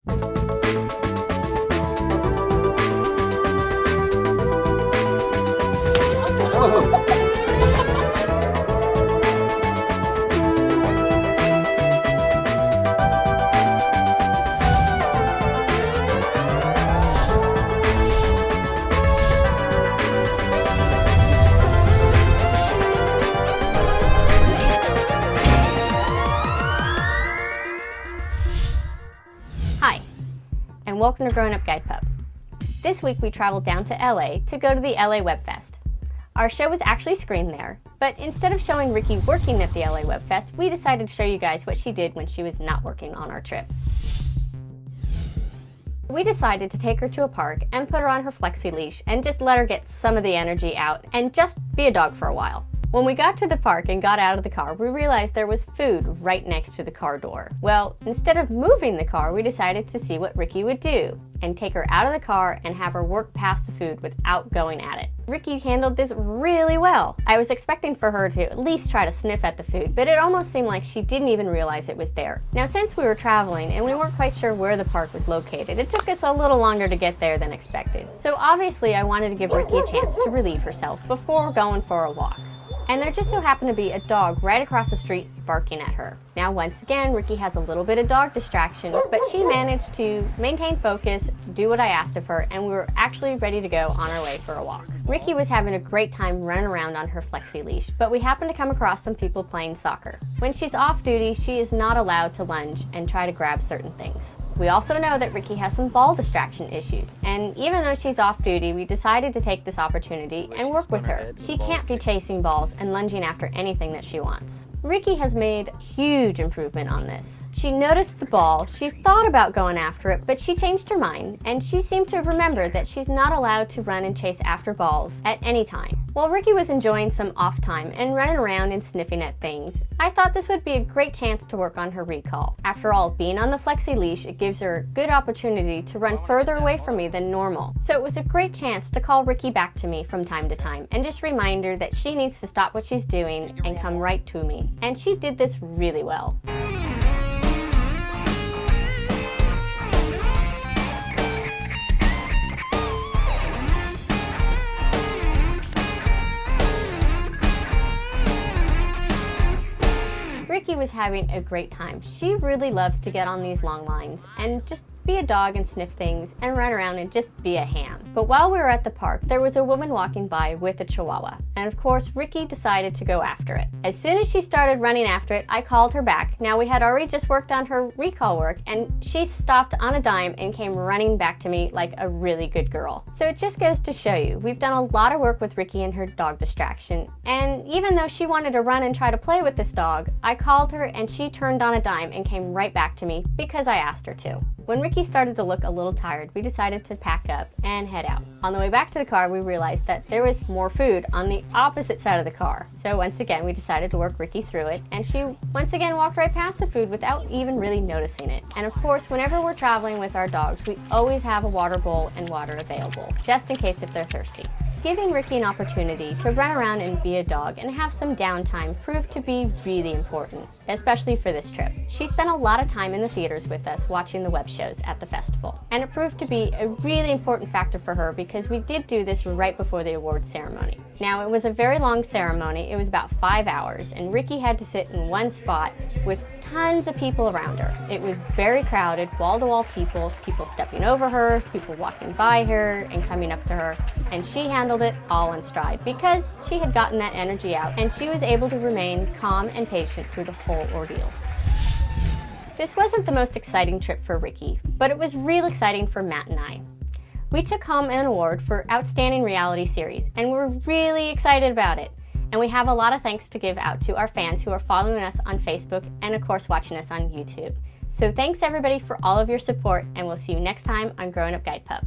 Hi, and welcome to Growing Up Guide Pup. This week we traveled down to LA to go to the LA Web Fest. Our show was actually screened there, but instead of showing Ricky working at the LA Web Fest, we decided to show you guys what she did when she was not working on our trip. We decided to take her to a park and put her on her flexi leash and just let her get some of the energy out and just be a dog for a while. When we got to the park and got out of the car, we realized there was food right next to the car door. Well, instead of moving the car, we decided to see what Ricky would do and take her out of the car and have her work past the food without going at it. Ricky handled this really well. I was expecting for her to at least try to sniff at the food, but it almost seemed like she didn't even realize it was there. Now, since we were traveling and we weren't quite sure where the park was located, it took us a little longer to get there than expected. So obviously I wanted to give Ricky a chance to relieve herself before going for a walk. And there just so happened to be a dog right across the street barking at her. Now once again, Ricky has a little bit of dog distraction, but she managed to maintain focus, do what I asked of her, and we were actually ready to go on our way for a walk. Ricky was having a great time running around on her flexi leash, but we happened to come across some people playing soccer. When she's off duty, she is not allowed to lunge and try to grab certain things. We also know that Ricky has some ball distraction issues, and even though she's off duty, we decided to take this opportunity and work with her. She can't be chasing balls and lunging after anything that she wants. Ricky has made huge improvement on this. She noticed the ball, she thought about going after it, but she changed her mind, and she seemed to remember that she's not allowed to run and chase after balls at any time. While Ricky was enjoying some off time and running around and sniffing at things, I thought this would be a great chance to work on her recall. After all, being on the flexi leash, it gives her a good opportunity to run further away from me than normal. So it was a great chance to call Ricky back to me from time to time and just remind her that she needs to stop what she's doing and come right to me. And she did this really well. Ricky was having a great time. She really loves to get on these long lines and just be a dog and sniff things and run around and just be a ham. But while we were at the park, there was a woman walking by with a chihuahua. And of course, Ricky decided to go after it. As soon as she started running after it, I called her back. Now we had already just worked on her recall work, and she stopped on a dime and came running back to me like a really good girl. So it just goes to show you, we've done a lot of work with Ricky and her dog distraction. And even though she wanted to run and try to play with this dog, I called her and she turned on a dime and came right back to me because I asked her to. When Ricky started to look a little tired, we decided to pack up and head out. On the way back to the car, we realized that there was more food on the opposite side of the car. So once again, we decided to work Ricky through it, and she once again walked right past the food without even really noticing it. And of course, whenever we're traveling with our dogs, we always have a water bowl and water available, just in case if they're thirsty. Giving Ricky an opportunity to run around and be a dog and have some downtime proved to be really important, especially for this trip. She spent a lot of time in the theaters with us watching the web shows at the festival, and it proved to be a really important factor for her because we did do this right before the awards ceremony. Now, it was a very long ceremony. It was about 5 hours, and Ricky had to sit in one spot with tons of people around her. It was very crowded, wall-to-wall people stepping over her, people walking by her and coming up to her, and she handled it all in stride because she had gotten that energy out, and she was able to remain calm and patient through the whole ordeal. This wasn't the most exciting trip for Ricky, but it was real exciting for Matt and I. We took home an award for Outstanding Reality Series, and we're really excited about it. And we have a lot of thanks to give out to our fans who are following us on Facebook and of course watching us on YouTube. So thanks everybody for all of your support, and we'll see you next time on Growing Up Guide Pup.